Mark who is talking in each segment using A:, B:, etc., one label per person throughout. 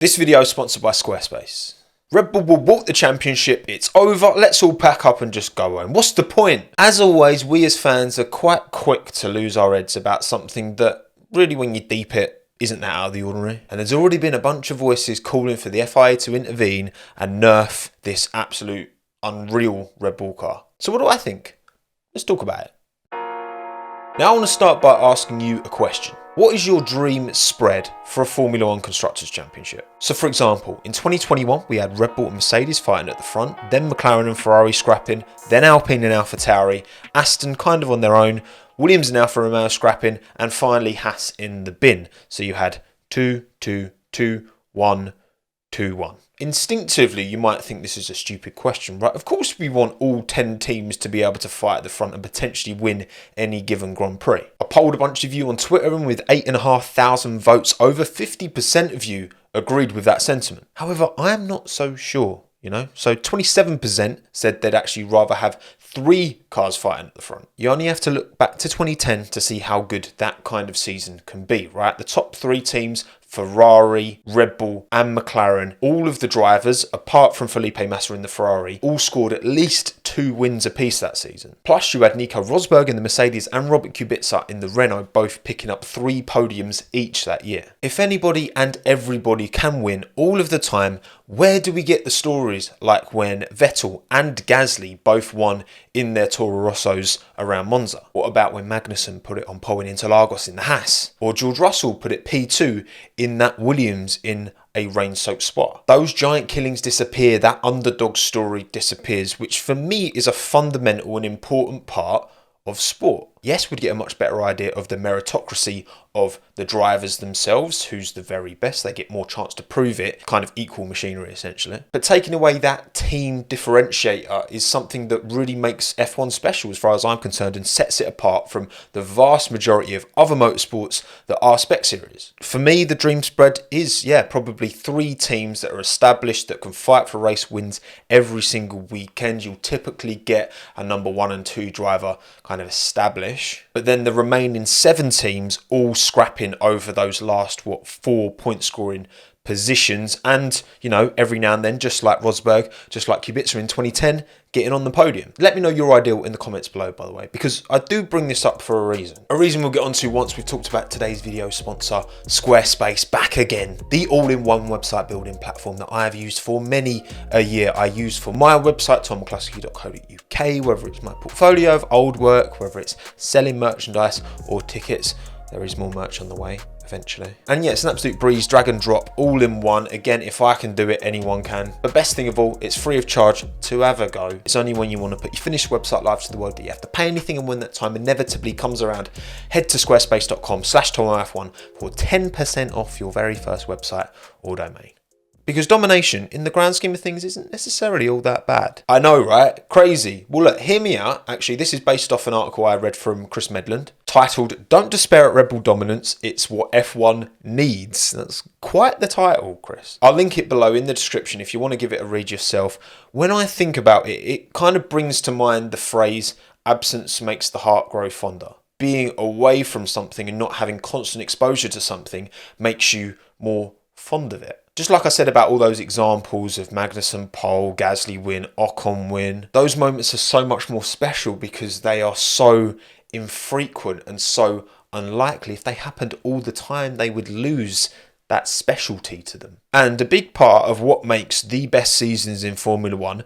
A: This video is sponsored by Squarespace. Red Bull will walk the championship, it's over, let's all pack up and just go home. What's the point? As always, we as fans are quite quick to lose our heads about something that really, when you deep it, isn't that out of the ordinary. And there's already been a bunch of voices calling for the FIA to intervene and nerf this absolute unreal Red Bull car. So what do I think? Let's talk about it. Now I want to start by asking you a question. What is your dream spread for a Formula 1 Constructors Championship? So for example, in 2021 we had Red Bull and Mercedes fighting at the front, then McLaren and Ferrari scrapping, then Alpine and AlphaTauri, Aston kind of on their own, Williams and Alfa Romeo scrapping, and finally Haas in the bin. So you had 2, 2, 2, 1, 2, 1. Instinctively, you might think this is a stupid question, right? Of course we want all 10 teams to be able to fight at the front and potentially win any given Grand Prix. I polled a bunch of you on Twitter, and with 8,500 votes, over 50% of you agreed with that sentiment. However, I am not so sure, So 27% said they'd actually rather have 3 cars fighting at the front. You only have to look back to 2010 to see how good that kind of season can be, right? The top 3 teams, Ferrari, Red Bull and McLaren, all of the drivers, apart from Felipe Massa in the Ferrari, all scored at least 2 wins apiece that season. Plus you had Nico Rosberg in the Mercedes and Robert Kubica in the Renault, both picking up 3 podiums each that year. If anybody and everybody can win all of the time, where do we get the stories like when Vettel and Gasly both won in their Toro Rossos around Monza? What about when Magnussen put it on pole in Interlagos in the Haas? Or George Russell put it P2 in that Williams in a rain-soaked Spa? Those giant killings disappear, that underdog story disappears, which for me is a fundamental and important part of sport. Yes, we'd get a much better idea of the meritocracy of the drivers themselves, who's the very best, they get more chance to prove it, kind of equal machinery essentially. But taking away that team differentiator is something that really makes F1 special as far as I'm concerned, and sets it apart from the vast majority of other motorsports that are spec series. For me, the dream spread is, probably 3 teams that are established, that can fight for race wins every single weekend. You'll typically get a number 1 and 2 driver kind of established, but then the remaining 7 teams all scrapping over those last 4 point scoring positions, and every now and then, just like Rosberg, just like Kubica in 2010, getting on the podium. Let me know your ideal in the comments below, by the way, because I do bring this up for a reason we'll get onto once we've talked about today's video sponsor, Squarespace, back again, the all-in-one website building platform that I have used for many a year. I use for my website, tommocluskey.co.uk, whether it's my portfolio of old work, whether it's selling merchandise or tickets. There is more merch on the way eventually. And yeah, it's an absolute breeze, drag and drop, all in one. Again, if I can do it, anyone can. But best thing of all, it's free of charge to have a go. It's only when you want to put your finished website live to the world that you have to pay anything, and when that time inevitably comes around, head to squarespace.com/TommoF1 for 10% off your very first website or domain. Because domination, in the grand scheme of things, isn't necessarily all that bad. I know, right? Crazy. Well, look, hear me out. Actually, this is based off an article I read from Chris Medland, titled, "Don't Despair at Red Bull Dominance, It's What F1 Needs." That's quite the title, Chris. I'll link it below in the description if you want to give it a read yourself. When I think about it, it kind of brings to mind the phrase, "Absence makes the heart grow fonder." Being away from something and not having constant exposure to something makes you more fond of it. Just like I said about all those examples of Magnussen pole, Gasly win, Ocon win, those moments are so much more special because they are so infrequent and so unlikely. If they happened all the time, they would lose that specialty to them. And a big part of what makes the best seasons in Formula 1,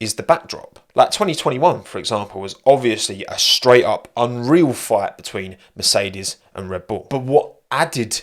A: is the backdrop. Like 2021, for example, was obviously a straight up unreal fight between Mercedes and Red Bull. But what added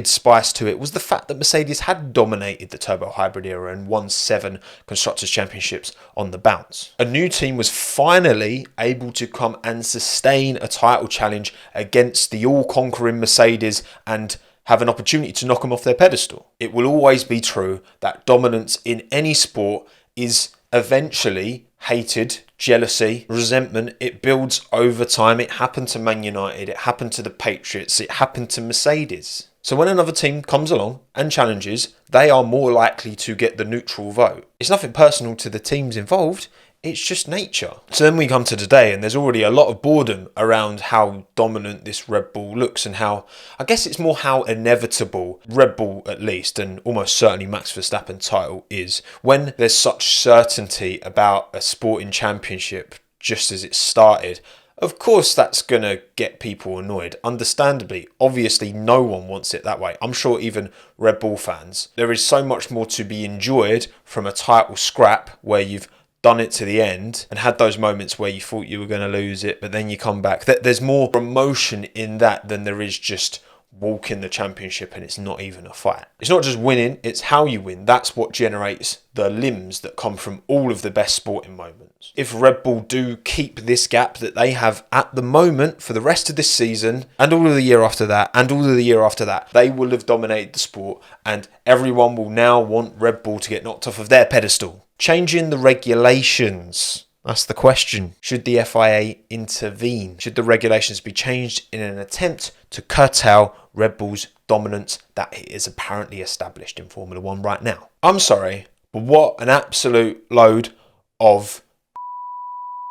A: spice to it was the fact that Mercedes had dominated the turbo hybrid era and won 7 Constructors Championships on the bounce. A new team was finally able to come and sustain a title challenge against the all-conquering Mercedes and have an opportunity to knock them off their pedestal. It will always be true that dominance in any sport is eventually hated. Jealousy, resentment, it builds over time. It happened to Man United, it happened to the Patriots, it happened to Mercedes. So when another team comes along and challenges, they are more likely to get the neutral vote. It's nothing personal to the teams involved, It's just nature. So then we come to today, and there's already a lot of boredom around how dominant this Red Bull looks, and how, I guess it's more how inevitable Red Bull at least, and almost certainly Max Verstappen title is, when there's such certainty about a sporting championship just as it started. Of course that's going to get people annoyed, understandably. Obviously no one wants it that way. I'm sure even Red Bull fans. There is so much more to be enjoyed from a title scrap where you've done it to the end and had those moments where you thought you were going to lose it, but then you come back. There's more emotion in that than there is just walking the championship and it's not even a fight. It's not just winning, it's how you win. That's what generates the limbs that come from all of the best sporting moments. If Red Bull do keep this gap that they have at the moment for the rest of this season and all of the year after that and all of the year after that, they will have dominated the sport and everyone will now want Red Bull to get knocked off of their pedestal. Changing the regulations. That's the question. Should the FIA intervene? Should the regulations be changed in an attempt to curtail Red Bull's dominance that it is apparently established in Formula One right now? I'm sorry, but what an absolute load of...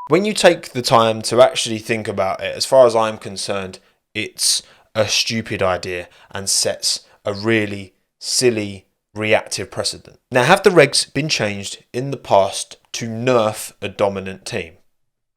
A: When you take the time to actually think about it, as far as I'm concerned, it's a stupid idea and sets a really silly reactive precedent. Now, have the regs been changed in the past to nerf a dominant team?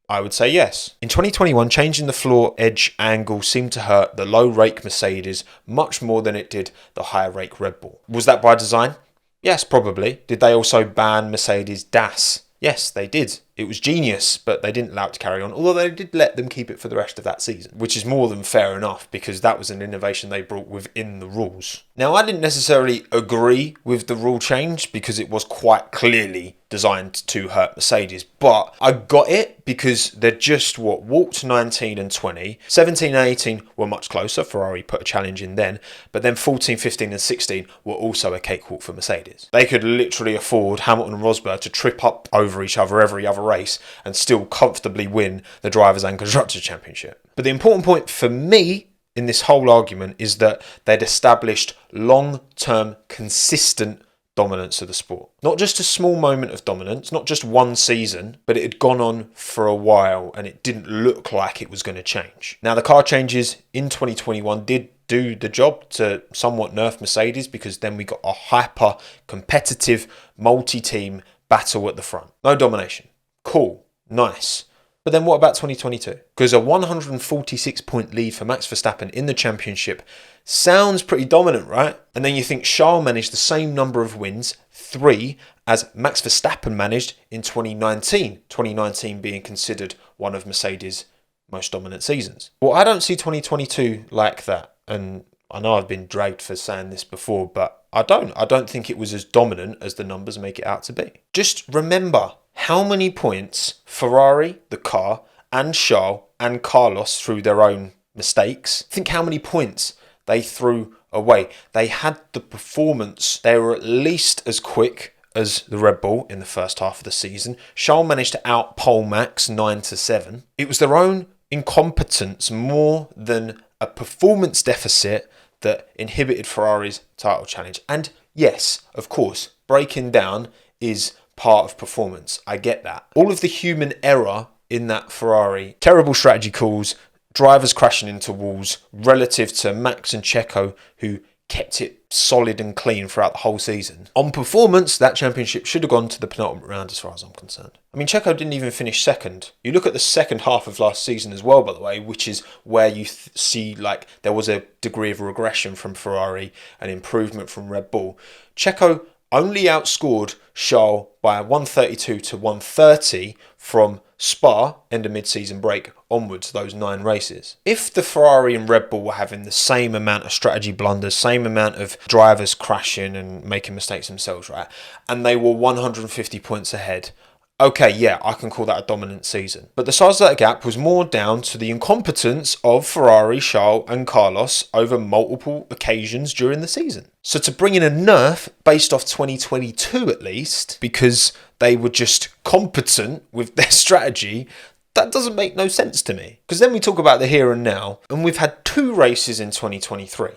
A: I would say yes. In 2021, changing the floor edge angle seemed to hurt the low rake Mercedes much more than it did the high rake Red Bull. Was that by design? Yes, probably. Did they also ban Mercedes DAS? Yes, they did. It was genius, but they didn't allow it to carry on, although they did let them keep it for the rest of that season, which is more than fair enough because that was an innovation they brought within the rules. Now, I didn't necessarily agree with the rule change because it was quite clearly designed to hurt Mercedes, but I got it because they're just walked 19 and 20. 17 and 18 were much closer. Ferrari put a challenge in then, but then 14, 15 and 16 were also a cakewalk for Mercedes. They could literally afford Hamilton and Rosberg to trip up over each other every other race and still comfortably win the Drivers' and Constructors' Championship. But the important point for me in this whole argument is that they'd established long-term, consistent dominance of the sport. Not just a small moment of dominance, not just one season, but it had gone on for a while and it didn't look like it was going to change. Now, the car changes in 2021 did do the job to somewhat nerf Mercedes because then we got a hyper competitive multi-team battle at the front. No domination. Cool. Nice. But then what about 2022? Because a 146 point lead for Max Verstappen in the championship sounds pretty dominant, right? And then you think Charles managed the same number of wins, 3, as Max Verstappen managed in 2019. 2019 being considered one of Mercedes' most dominant seasons. Well, I don't see 2022 like that. And I know I've been dragged for saying this before, but I don't think it was as dominant as the numbers make it out to be. Just remember how many points Ferrari, the car, and Charles and Carlos through their own mistakes. Think how many points they threw away. They had the performance. They were at least as quick as the Red Bull in the first half of the season. Charles managed to outpole Max 9-7. It was their own incompetence more than a performance deficit that inhibited Ferrari's title challenge. And yes, of course, breaking down is part of performance. I get that. All of the human error in that Ferrari, terrible strategy calls, drivers crashing into walls relative to Max and Checo, who kept it solid and clean throughout the whole season. On performance, that championship should have gone to the penultimate round as far as I'm concerned. I mean, Checo didn't even finish second. You look at the second half of last season as well, by the way, which is where you see like there was a degree of regression from Ferrari and improvement from Red Bull. Checo only outscored Charles by 132 to 130 from Spa, end of mid-season break, onwards, those 9 races. If the Ferrari and Red Bull were having the same amount of strategy blunders, same amount of drivers crashing and making mistakes themselves, right, and they were 150 points ahead, okay, yeah, I can call that a dominant season. But the size of that gap was more down to the incompetence of Ferrari, Charles and Carlos over multiple occasions during the season. So to bring in a nerf based off 2022 at least, because they were just competent with their strategy, that doesn't make no sense to me. Because then we talk about the here and now, and we've had 2 races in 2023.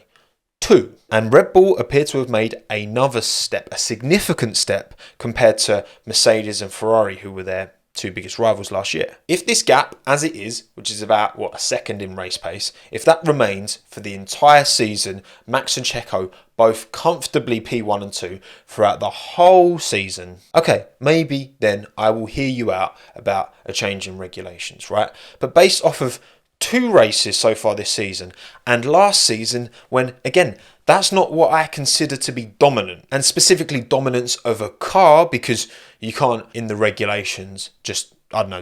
A: 2. And Red Bull appear to have made another step, a significant step, compared to Mercedes and Ferrari, who were there two biggest rivals last year. If this gap, as it is, which is about, a second in race pace, if that remains for the entire season, Max and Checo both comfortably P1 and 2 throughout the whole season, okay, maybe then I will hear you out about a change in regulations, right? But based off of 2 races so far this season and last season, when again, that's not what I consider to be dominant, and specifically dominance of a car, because you can't in the regulations just,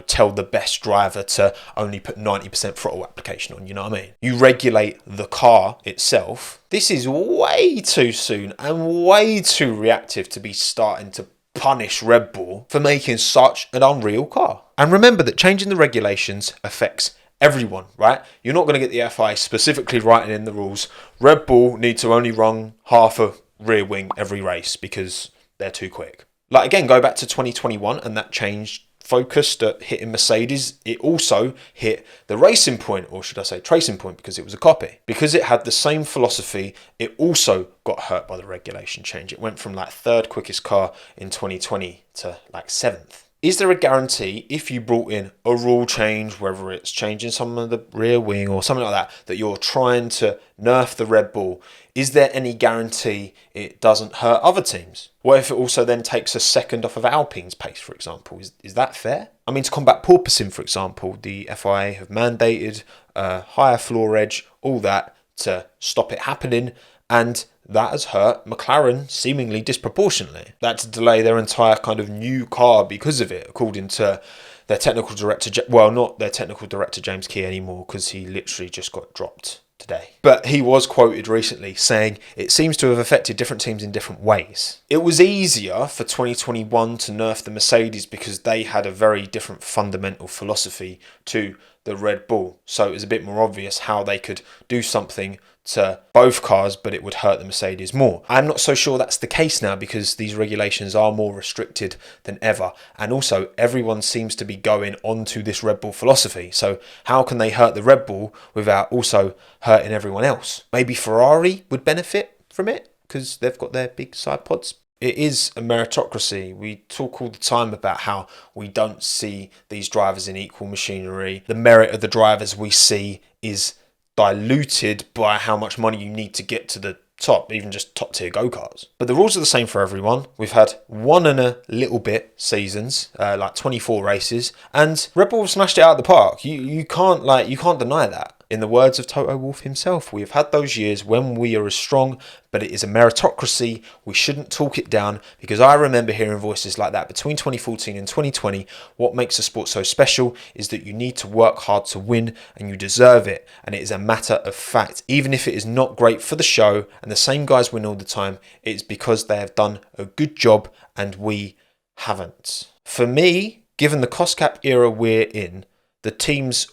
A: tell the best driver to only put 90% throttle application on, you know what I mean? You regulate the car itself. This is way too soon and way too reactive to be starting to punish Red Bull for making such an unreal car. And remember that changing the regulations affects everyone, right? You're not going to get the FI specifically writing in the rules, Red Bull need to only run half a rear wing every race because they're too quick. Like, again, go back to 2021 and that change focused at hitting Mercedes. It also hit the racing point, or should I say tracing point, because it was a copy. Because it had the same philosophy, it also got hurt by the regulation change. It went from like 3rd quickest car in 2020 to like 7th. Is there a guarantee if you brought in a rule change, whether it's changing some of the rear wing or something like that you're trying to nerf the Red Bull, is there any guarantee it doesn't hurt other teams? What if it also then takes a second off of Alpine's pace, for example? Is that fair? I mean, to combat porpoising, for example, the FIA have mandated higher floor edge, all that, to stop it happening, and that has hurt McLaren seemingly disproportionately. That to delay their entire kind of new car because of it, according to their technical director, not their technical director James Key anymore, because he literally just got dropped today. But he was quoted recently saying it seems to have affected different teams in different ways. It was easier for 2021 to nerf the Mercedes because they had a very different fundamental philosophy to the Red Bull. So it was a bit more obvious how they could do something to both cars, but it would hurt the Mercedes more. I'm not so sure that's the case now because these regulations are more restricted than ever. And also everyone seems to be going onto this Red Bull philosophy. So how can they hurt the Red Bull without also hurting everyone else? Maybe Ferrari would benefit from it because they've got their big side pods. It is a meritocracy. We talk all the time about how we don't see these drivers in equal machinery. The merit of the drivers we see is diluted by how much money you need to get to the top, even just top tier go-karts. But the rules are the same for everyone. We've had 1 and a little bit seasons, like 24 races, and Red Bull smashed it out of the park. You can't deny that. In the words of Toto Wolff himself, we have had those years when we are as strong, but it is a meritocracy. We shouldn't talk it down, because I remember hearing voices like that between 2014 and 2020. What makes the sport so special is that you need to work hard to win, and you deserve it. And it is a matter of fact. Even if it is not great for the show and the same guys win all the time, it's because they have done a good job and we haven't. For me, given the cost cap era we're in,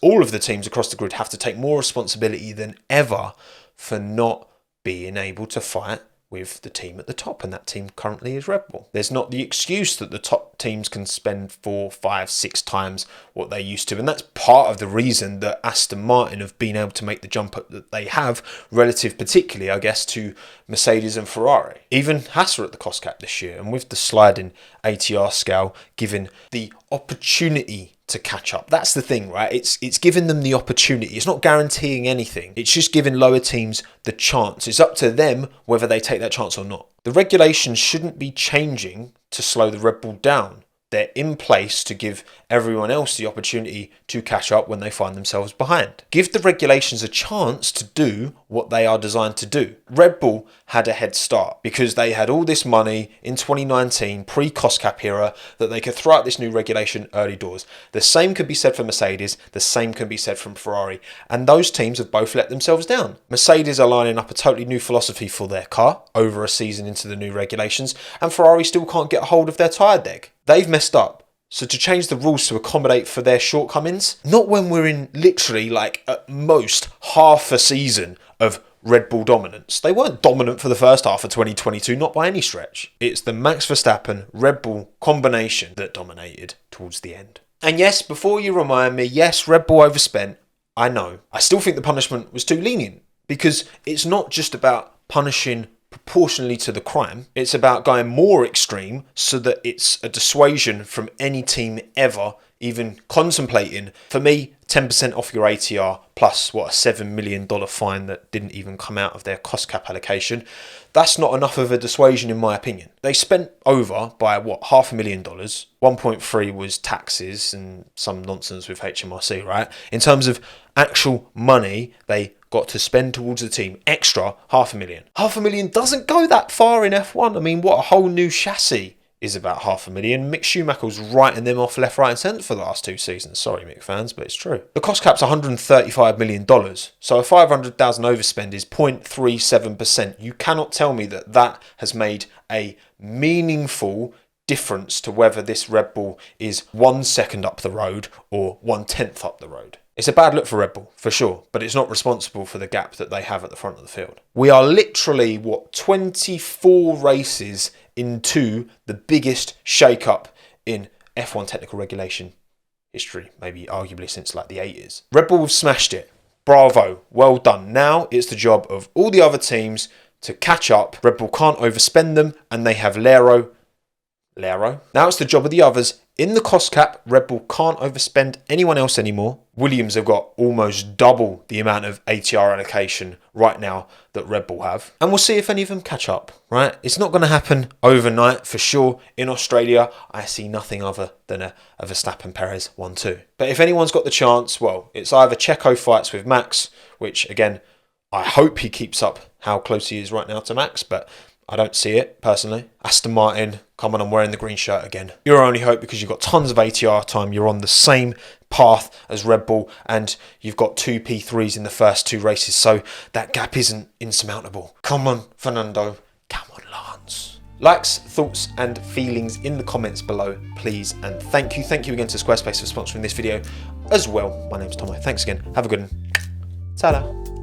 A: all of the teams across the grid have to take more responsibility than ever for not being able to fight with the team at the top, and that team currently is Red Bull. There's not the excuse that the top teams can spend 4, 5, 6 times what they used to, and that's part of the reason that Aston Martin have been able to make the jump up that they have, relative particularly, I guess, to Mercedes and Ferrari. Even Haas are at the cost cap this year, and with the sliding ATR scale giving the opportunity to catch up. That's the thing, right? It's giving them the opportunity. It's not guaranteeing anything. It's just giving lower teams the chance. It's up to them whether they take that chance or not. The regulations shouldn't be changing to slow the Red Bull down. They're in place to give everyone else the opportunity to catch up when they find themselves behind. Give the regulations a chance to do what they are designed to do. Red Bull had a head start because they had all this money in 2019, pre-cost cap era, that they could throw out this new regulation early doors. The same could be said for Mercedes, the same can be said from Ferrari, and those teams have both let themselves down. Mercedes are lining up a totally new philosophy for their car over a season into the new regulations, and Ferrari still can't get a hold of their tyre deck. They've messed up. So to change the rules to accommodate for their shortcomings, not when we're in literally like at most half a season of Red Bull dominance. They weren't dominant for the first half of 2022, not by any stretch. It's the Max Verstappen Red Bull combination that dominated towards the end. And yes, before you remind me, yes, Red Bull overspent. I know. I still think the punishment was too lenient, because it's not just about punishing proportionally to the crime. It's about going more extreme so that it's a dissuasion from any team ever even contemplating. For me, 10% off your ATR plus what, a $7 million fine that didn't even come out of their cost cap allocation. That's not enough of a dissuasion in my opinion. They spent over by what, $500,000. 1.3 was taxes and some nonsense with HMRC, right? In terms of actual money they got to spend towards the team, extra $500,000. $500,000 doesn't go that far in F1. I mean, what, a whole new chassis is about $500,000. Mick Schumacher's writing them off left, right and centre for the last 2 seasons. Sorry, Mick fans, but it's true. The cost cap's $135 million. So a $500,000 overspend is 0.37%. You cannot tell me that that has made a meaningful difference to whether this Red Bull is 1 second up the road or 1/10 up the road. It's a bad look for Red Bull, for sure, but it's not responsible for the gap that they have at the front of the field. We are literally, 24 races into the biggest shake-up in F1 technical regulation history, maybe arguably since like the 80s. Red Bull have smashed it. Bravo, well done. Now it's the job of all the other teams to catch up. Red Bull can't overspend them, and they have Lero. Now it's the job of the others. In the cost cap, Red Bull can't overspend anyone else anymore. Williams have got almost double the amount of ATR allocation right now that Red Bull have. And we'll see if any of them catch up, right? It's not going to happen overnight for sure. In Australia, I see nothing other than a Verstappen Perez 1-2. But if anyone's got the chance, well, it's either Checo fights with Max, which again, I hope he keeps up how close he is right now to Max, but I don't see it, personally. Aston Martin, come on, I'm wearing the green shirt again. Your only hope, because you've got tons of ATR time, you're on the same path as Red Bull, and you've got 2 P3s in the first 2 races, so that gap isn't insurmountable. Come on, Fernando. Come on, Lance. Likes, thoughts, and feelings in the comments below, please, and thank you. Thank you again to Squarespace for sponsoring this video as well. My name's Tommo. Thanks again. Have a good one. Ta-da.